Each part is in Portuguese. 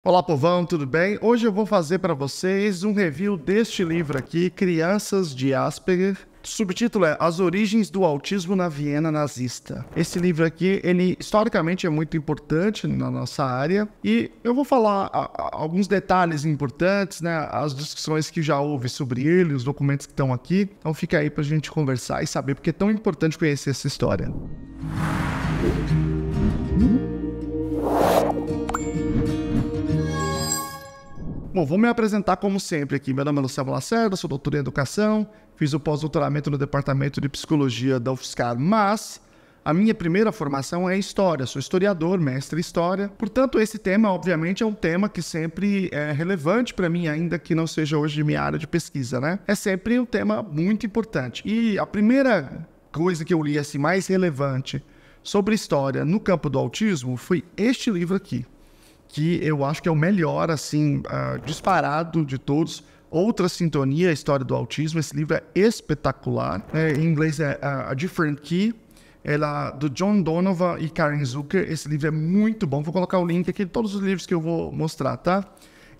Olá, povão, tudo bem? Hoje eu vou fazer para vocês um review deste livro aqui, Crianças de Asperger. O subtítulo é As Origens do Autismo na Viena Nazista. Esse livro aqui, ele historicamente é muito importante na nossa área e eu vou falar alguns detalhes importantes, né? As discussões que já houve sobre ele, os documentos que estão aqui. Então fica aí para a gente conversar e saber porque é tão importante conhecer essa história. Bom, vou me apresentar como sempre aqui. Meu nome é Luciano Lacerda, sou doutor em Educação, fiz o pós-doutoramento no Departamento de Psicologia da UFSCar, mas a minha primeira formação é História. Sou historiador, mestre em História. Portanto, esse tema, obviamente, é um tema que sempre é relevante para mim, ainda que não seja hoje minha área de pesquisa, né? É sempre um tema muito importante. E a primeira coisa que eu li, assim, mais relevante sobre História no campo do autismo foi este livro aqui, que eu acho que é o melhor, assim, disparado de todos. Outra Sintonia, a História do Autismo. Esse livro é espetacular. Em inglês é A Different Key. Ela do John Donovan e Karen Zucker. Esse livro é muito bom. Vou colocar o link aqui de todos os livros que eu vou mostrar, tá?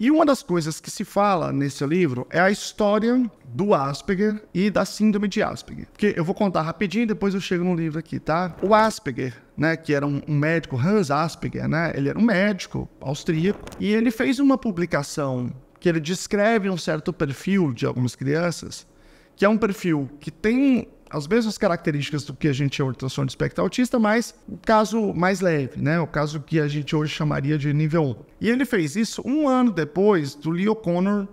E uma das coisas que se fala nesse livro é a história do Asperger e da síndrome de Asperger. Porque eu vou contar rapidinho e depois eu chego no livro aqui, tá? O Asperger, né, que era um médico, Hans Asperger, né? Ele era um médico austríaco e ele fez uma publicação que ele descreve um certo perfil de algumas crianças, que é um perfil que tem as mesmas características do que a gente chama de transtorno de espectro autista, mas o caso mais leve, né? O caso que a gente hoje chamaria de nível 1. E ele fez isso um ano depois do Lee O'Connor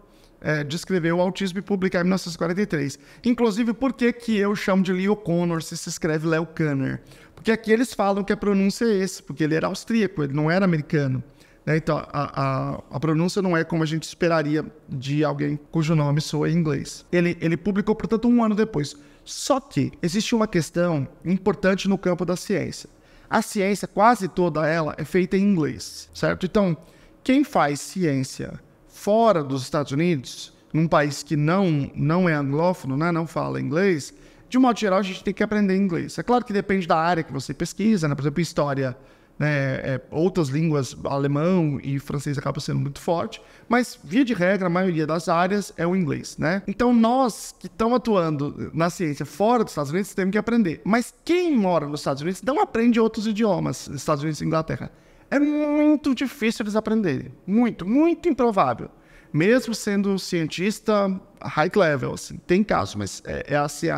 descrever o autismo e publicar em 1943. Inclusive, por que eu chamo de Lee O'Connor se escreve Leo Kanner? Porque aqui eles falam que a pronúncia é esse, porque ele era austríaco, ele não era americano. Então, a pronúncia não é como a gente esperaria de alguém cujo nome soa em inglês. Ele publicou, portanto, um ano depois. Só que existe uma questão importante no campo da ciência. A ciência, quase toda ela, é feita em inglês, certo? Então, quem faz ciência fora dos Estados Unidos, num país que não é anglófono, né, não fala inglês, de um modo geral, a gente tem que aprender inglês. É claro que depende da área que você pesquisa, né? Por exemplo, história, né, outras línguas, alemão e francês acabam sendo muito forte, mas via de regra a maioria das áreas é o inglês, né? Então nós que estamos atuando na ciência fora dos Estados Unidos temos que aprender, mas quem mora nos Estados Unidos não aprende outros idiomas, Estados Unidos e Inglaterra. É muito difícil eles aprenderem, muito improvável, mesmo sendo cientista high level, assim, tem casos, mas é assim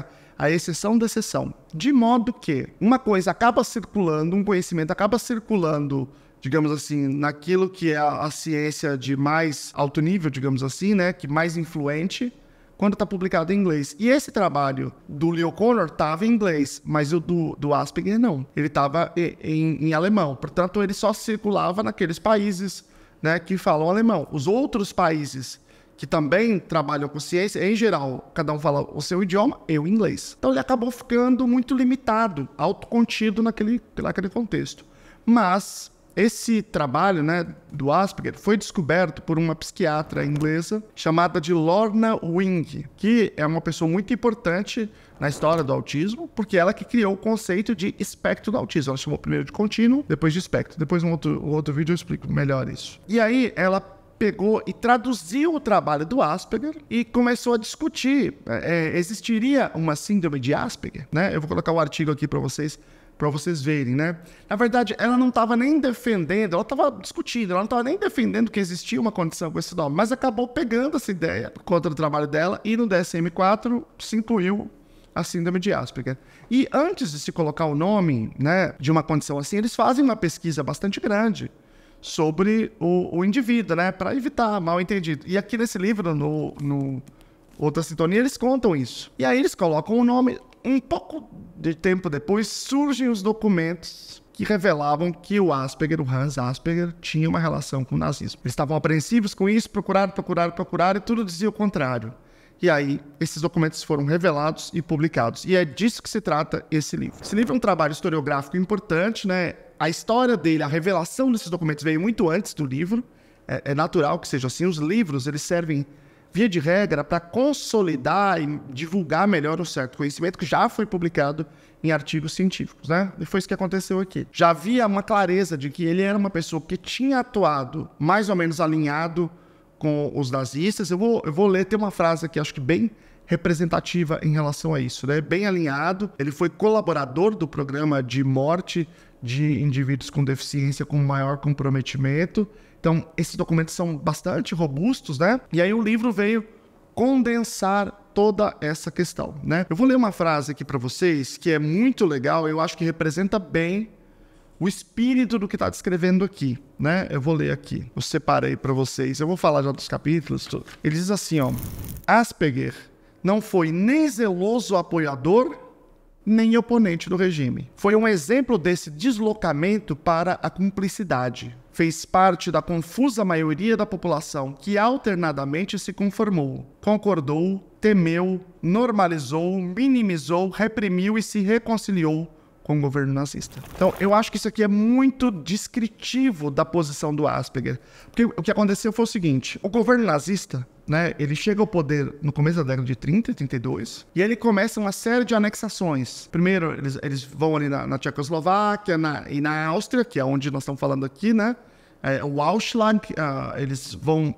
a exceção da exceção. De modo que uma coisa acaba circulando, um conhecimento acaba circulando, digamos assim, naquilo que é a ciência de mais alto nível, digamos assim, né, que mais influente, quando está publicado em inglês. E esse trabalho do Lee O'Connor estava em inglês, mas o do Asperger não. Ele estava em alemão. Portanto, ele só circulava naqueles países, né, que falam alemão. Os outros países que também trabalham com ciência, em geral, cada um fala o seu idioma, eu inglês. Então ele acabou ficando muito limitado, autocontido naquele contexto. Mas esse trabalho, né, do Asperger foi descoberto por uma psiquiatra inglesa chamada de Lorna Wing, que é uma pessoa muito importante na história do autismo, porque ela que criou o conceito de espectro do autismo. Ela chamou primeiro de contínuo, depois de espectro. Depois, um outro vídeo eu explico melhor isso. E aí, ela pegou e traduziu o trabalho do Asperger e começou a discutir. Existiria uma síndrome de Asperger, né? Eu vou colocar o artigo aqui para vocês verem, né? Na verdade, ela não estava nem defendendo, ela estava discutindo, ela não estava nem defendendo que existia uma condição com esse nome, mas acabou pegando essa ideia contra o trabalho dela e no DSM-4 se incluiu a síndrome de Asperger. E antes de se colocar o nome, né, de uma condição assim, eles fazem uma pesquisa bastante grande sobre o indivíduo, né, para evitar mal entendido. E aqui nesse livro, no Outra Sintonia, eles contam isso. E aí eles colocam o nome. Um pouco de tempo depois, surgem os documentos que revelavam que o Asperger, o Hans Asperger, tinha uma relação com o nazismo. Eles estavam apreensivos com isso, procuraram e tudo dizia o contrário. E aí, esses documentos foram revelados e publicados. E é disso que se trata esse livro. Esse livro é um trabalho historiográfico importante, né? A história dele, a revelação desses documentos veio muito antes do livro. É natural que seja assim. Os livros, eles servem via de regra, para consolidar e divulgar melhor um certo conhecimento que já foi publicado em artigos científicos, né? E foi isso que aconteceu aqui. Já havia uma clareza de que ele era uma pessoa que tinha atuado mais ou menos alinhado com os nazistas. Eu vou ler, tem uma frase aqui, acho que bem representativa em relação a isso, né? Bem alinhado. Ele foi colaborador do programa de morte de indivíduos com deficiência com maior comprometimento. Então, esses documentos são bastante robustos, né? E aí o livro veio condensar toda essa questão, né? Eu vou ler uma frase aqui para vocês que é muito legal, eu acho que representa bem o espírito do que está descrevendo aqui, né? Eu vou ler aqui, eu separei para vocês, eu vou falar já dos capítulos. Ele diz assim, ó: Asperger não foi nem zeloso apoiador, nem oponente do regime. Foi um exemplo desse deslocamento para a cumplicidade. Fez parte da confusa maioria da população que alternadamente se conformou, concordou, temeu, normalizou, minimizou, reprimiu e se reconciliou com o governo nazista. Então, eu acho que isso aqui é muito descritivo da posição do Asperger. Porque o que aconteceu foi o seguinte: o governo nazista, né, ele chega ao poder no começo da década de 30, 32, e ele começa uma série de anexações. Primeiro, eles vão ali na Tchecoslováquia e na Áustria, que é onde nós estamos falando aqui, né? O Ausschlag, eles vão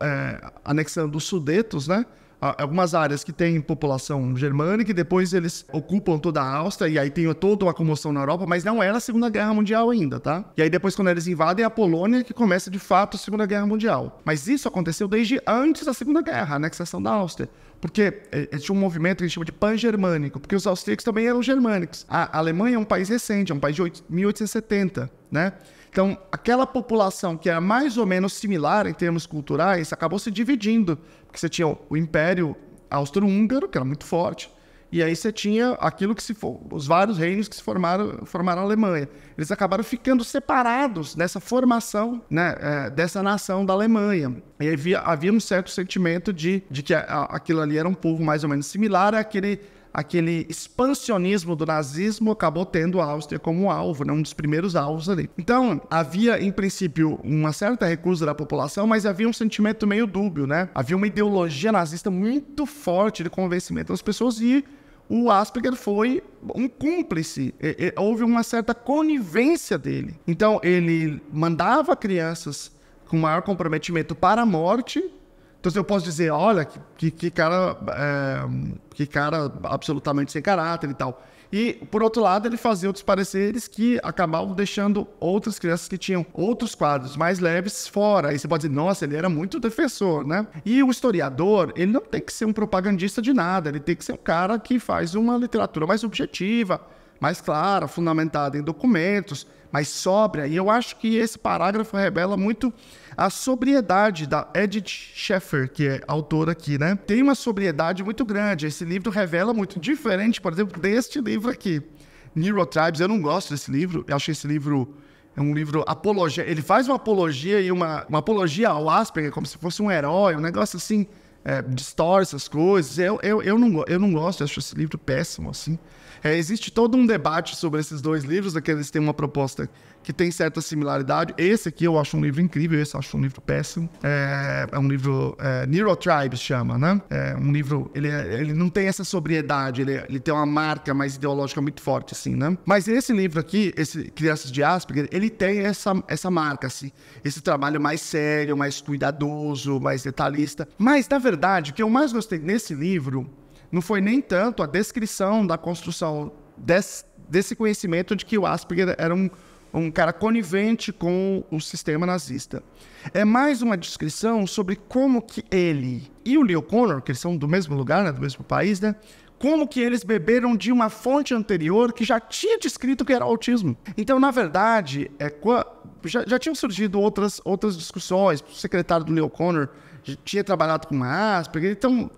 anexando os Sudetos, né? Algumas áreas que têm população germânica, e depois eles ocupam toda a Áustria, e aí tem toda uma comoção na Europa, mas não era a Segunda Guerra Mundial ainda, tá? E aí depois, quando eles invadem a Polônia, que começa de fato a Segunda Guerra Mundial. Mas isso aconteceu desde antes da Segunda Guerra, a anexação da Áustria. Porque tinha um movimento que a gente chama de pan-germânico, porque os austríacos também eram germânicos. A Alemanha é um país recente, é um país de 1870, né? Então, aquela população que era mais ou menos similar em termos culturais, acabou se dividindo. Porque você tinha o Império Austro-Húngaro, que era muito forte, e aí você tinha aquilo que os vários reinos que se formaram a Alemanha. Eles acabaram ficando separados nessa formação, né, dessa nação da Alemanha. E havia um certo sentimento de que aquilo ali era um povo mais ou menos similar àquele expansionismo do nazismo, acabou tendo a Áustria como alvo, né? Um dos primeiros alvos ali. Então, havia, em princípio, uma certa recusa da população, mas havia um sentimento meio dúbio, né? Havia uma ideologia nazista muito forte de convencimento das pessoas, e o Asperger foi um cúmplice. Houve uma certa conivência dele. Então, ele mandava crianças com maior comprometimento para a morte. Então, eu posso dizer, olha, que cara absolutamente sem caráter e tal. E, por outro lado, ele fazia outros pareceres que acabavam deixando outras crianças que tinham outros quadros mais leves fora. Aí você pode dizer, nossa, ele era muito defensor, né? E o historiador, ele não tem que ser um propagandista de nada, ele tem que ser um cara que faz uma literatura mais objetiva, mais clara, fundamentada em documentos, mais sóbria. E eu acho que esse parágrafo revela muito a sobriedade da Edith Schaeffer, que é autora aqui, né? Tem uma sobriedade muito grande. Esse livro revela muito, diferente, por exemplo, deste livro aqui, Neurotribes. Eu não gosto desse livro. Eu acho esse livro é um livro apologia. Ele faz uma apologia e uma apologia ao Asperger, como se fosse um herói, um negócio assim, distorce as coisas. Eu não gosto, eu acho esse livro péssimo, assim. Existe todo um debate sobre esses dois livros, que eles têm uma proposta que tem certa similaridade. Esse aqui eu acho um livro incrível, esse eu acho um livro péssimo. É um livro, Neurotribes chama, né? É um livro, ele não tem essa sobriedade, ele tem uma marca mais ideológica muito forte, assim, né? Mas esse livro aqui, esse Crianças de Asperger, ele tem essa marca, assim, esse trabalho mais sério, mais cuidadoso, mais detalhista. Mas, na verdade, o que eu mais gostei nesse livro não foi nem tanto a descrição da construção desse conhecimento de que o Asperger era um cara conivente com o sistema nazista. É mais uma descrição sobre como que ele e o Leo Kanner, que eles são do mesmo lugar, né, do mesmo país, né, como que eles beberam de uma fonte anterior que já tinha descrito que era autismo. Então, na verdade, já tinham surgido outras discussões. O secretário do Leo Kanner tinha trabalhado com Asperger, então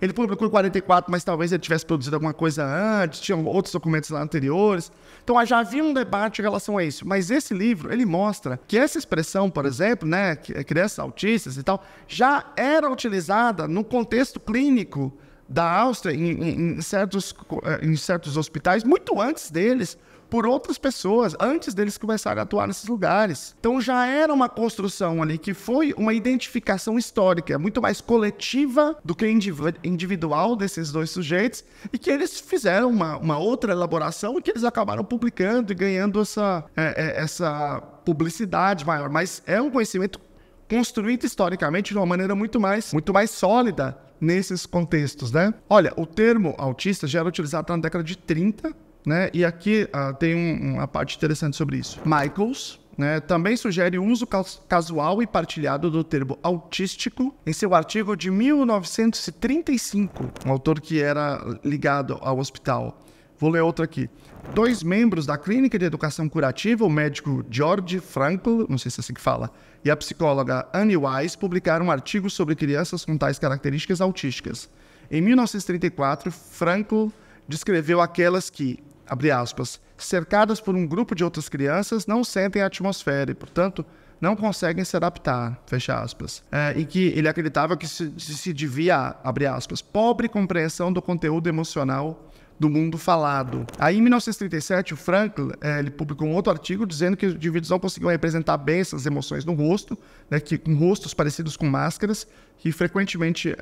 ele publicou em 44, mas talvez ele tivesse produzido alguma coisa antes, tinham outros documentos lá anteriores. Então já havia um debate em relação a isso. Mas esse livro, ele mostra que essa expressão, por exemplo, né, crianças autistas e tal, já era utilizada no contexto clínico da Áustria, em certos hospitais, muito antes deles por outras pessoas antes deles começarem a atuar nesses lugares. Então já era uma construção ali que foi uma identificação histórica, muito mais coletiva do que individual desses dois sujeitos, e que eles fizeram uma outra elaboração e que eles acabaram publicando e ganhando essa publicidade maior. Mas é um conhecimento construído historicamente de uma maneira muito mais sólida nesses contextos, né? Olha, o termo autista já era utilizado na década de 30, né? E aqui tem uma parte interessante sobre isso. Michaels, né, também sugere o uso casual e partilhado do termo autístico em seu artigo de 1935, um autor que era ligado ao hospital. Vou ler outro aqui. 2 membros da Clínica de Educação Curativa, o médico George Frankl, não sei se é assim que fala, e a psicóloga Annie Wise, publicaram um artigo sobre crianças com tais características autísticas. Em 1934, Frankl descreveu aquelas que, abre aspas, cercadas por um grupo de outras crianças, não sentem a atmosfera e, portanto, não conseguem se adaptar, fecha aspas. E que ele acreditava que se devia, abre aspas, pobre compreensão do conteúdo emocional do mundo falado. Aí, em 1937, o Frankl ele publicou um outro artigo dizendo que os indivíduos não conseguiam representar bem essas emoções no rosto, né, que com rostos parecidos com máscaras, que frequentemente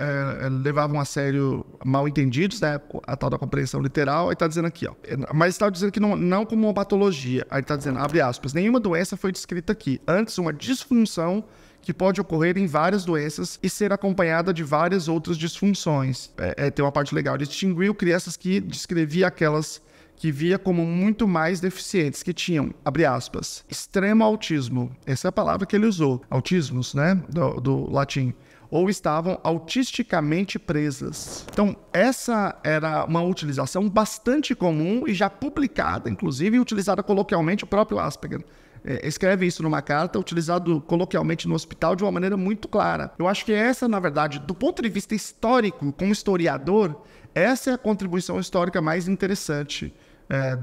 levavam a sério mal entendidos, né, a tal da compreensão literal. Aí está dizendo aqui, ó, mas está dizendo que não como uma patologia. Aí está dizendo, abre aspas, nenhuma doença foi descrita aqui, antes uma disfunção que pode ocorrer em várias doenças e ser acompanhada de várias outras disfunções. Tem uma parte legal. Ele distinguiu crianças que descrevia aquelas que via como muito mais deficientes, que tinham, abre aspas, extremo autismo. Essa é a palavra que ele usou. Autismos, né? Do latim. Ou estavam autisticamente presas. Então, essa era uma utilização bastante comum e já publicada, inclusive, e utilizada coloquialmente o próprio Asperger. Escreve isso numa carta, utilizado coloquialmente no hospital de uma maneira muito clara. Eu acho que essa, na verdade, do ponto de vista histórico, como historiador, essa é a contribuição histórica mais interessante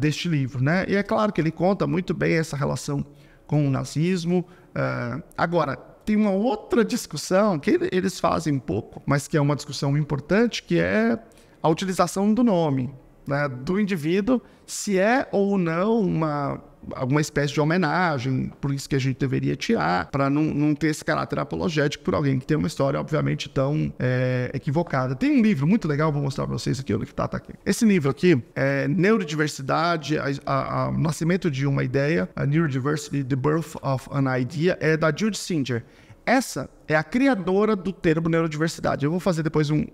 deste livro, né? E é claro que ele conta muito bem essa relação com o nazismo. Agora, tem uma outra discussão que eles fazem um pouco, mas que é uma discussão importante, que é a utilização do nome, né, do indivíduo, se é ou não alguma espécie de homenagem, por isso que a gente deveria tirar, para não ter esse caráter apologético por alguém que tem uma história, obviamente, tão equivocada. Tem um livro muito legal, vou mostrar para vocês aqui, onde que tá aqui. Esse livro aqui é Neurodiversidade, o Nascimento de uma Ideia, a Neurodiversity, The Birth of an Idea, é da Judy Singer. Essa é a criadora do termo neurodiversidade. Eu vou fazer depois um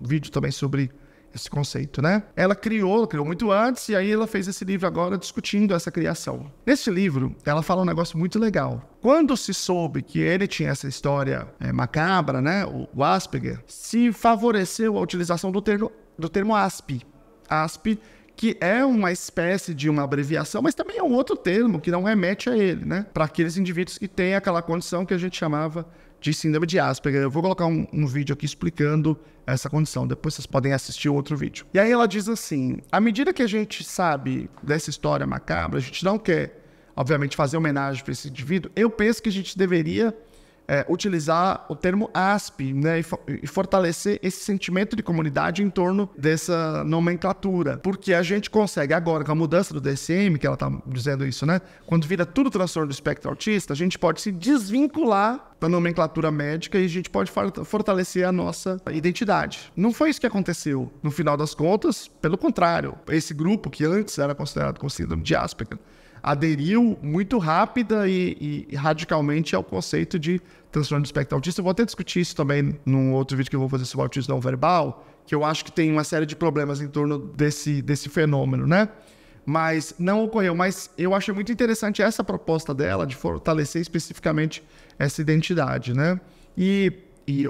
vídeo também sobre esse conceito, né? Ela criou muito antes, e aí ela fez esse livro agora discutindo essa criação. Nesse livro, ela fala um negócio muito legal. Quando se soube que ele tinha essa história macabra, né? O Asperger, se favoreceu a utilização do termo ASP. ASP, que é uma espécie de uma abreviação, mas também é um outro termo que não remete a ele, né? Para aqueles indivíduos que têm aquela condição que a gente chamava de síndrome de Asperger. Eu vou colocar um vídeo aqui explicando essa condição. Depois vocês podem assistir outro vídeo. E aí ela diz assim, à medida que a gente sabe dessa história macabra, a gente não quer, obviamente, fazer homenagem para esse indivíduo, eu penso que a gente deveria utilizar o termo ASP, né, e fortalecer esse sentimento de comunidade em torno dessa nomenclatura. Porque a gente consegue agora, com a mudança do DSM, que ela está dizendo isso, né? Quando vira tudo transtorno do espectro autista, a gente pode se desvincular da nomenclatura médica e a gente pode fortalecer a nossa identidade. Não foi isso que aconteceu. No final das contas, pelo contrário, esse grupo que antes era considerado com síndrome de Asperger aderiu muito rápida e radicalmente ao conceito de transtorno do espectro autista. Eu vou até discutir isso também num outro vídeo que eu vou fazer sobre autismo não verbal, que eu acho que tem uma série de problemas em torno desse fenômeno, né? Mas não ocorreu. Mas eu achei muito interessante essa proposta dela de fortalecer especificamente essa identidade, né? E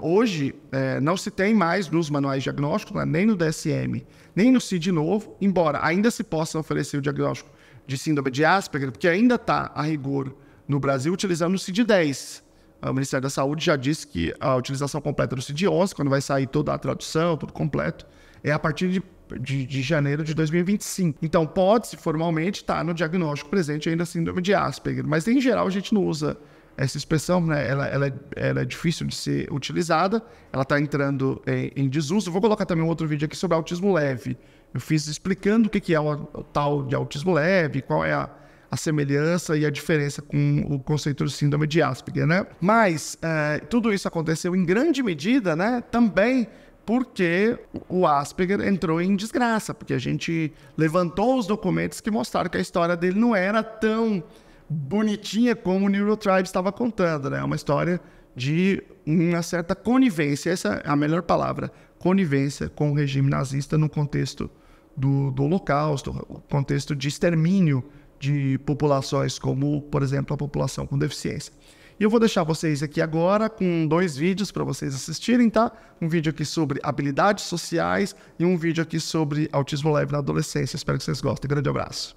hoje não se tem mais nos manuais diagnósticos, né, nem no DSM, nem no CID novo, embora ainda se possa oferecer o diagnóstico de síndrome de Asperger, porque ainda está, a rigor, no Brasil, utilizando o CID-10. O Ministério da Saúde já disse que a utilização completa do CID-11, quando vai sair toda a tradução, tudo completo, é a partir de janeiro de 2025. Então, pode-se formalmente estar no diagnóstico presente ainda a síndrome de Asperger, mas em geral a gente não usa essa expressão, né, ela é difícil de ser utilizada, ela está entrando em desuso. Vou colocar também um outro vídeo aqui sobre autismo leve. Eu fiz explicando o que é o tal de autismo leve, qual é a semelhança e a diferença com o conceito de síndrome de Asperger, né? Mas tudo isso aconteceu em grande medida, né, também porque o Asperger entrou em desgraça, porque a gente levantou os documentos que mostraram que a história dele não era tão bonitinha como o Neurotribe estava contando, né? É uma história de uma certa conivência, essa é a melhor palavra, conivência com o regime nazista no contexto do Holocausto, contexto de extermínio de populações como, por exemplo, a população com deficiência. E eu vou deixar vocês aqui agora com 2 vídeos para vocês assistirem, tá? Um vídeo aqui sobre habilidades sociais e um vídeo aqui sobre autismo leve na adolescência. Espero que vocês gostem. Grande abraço.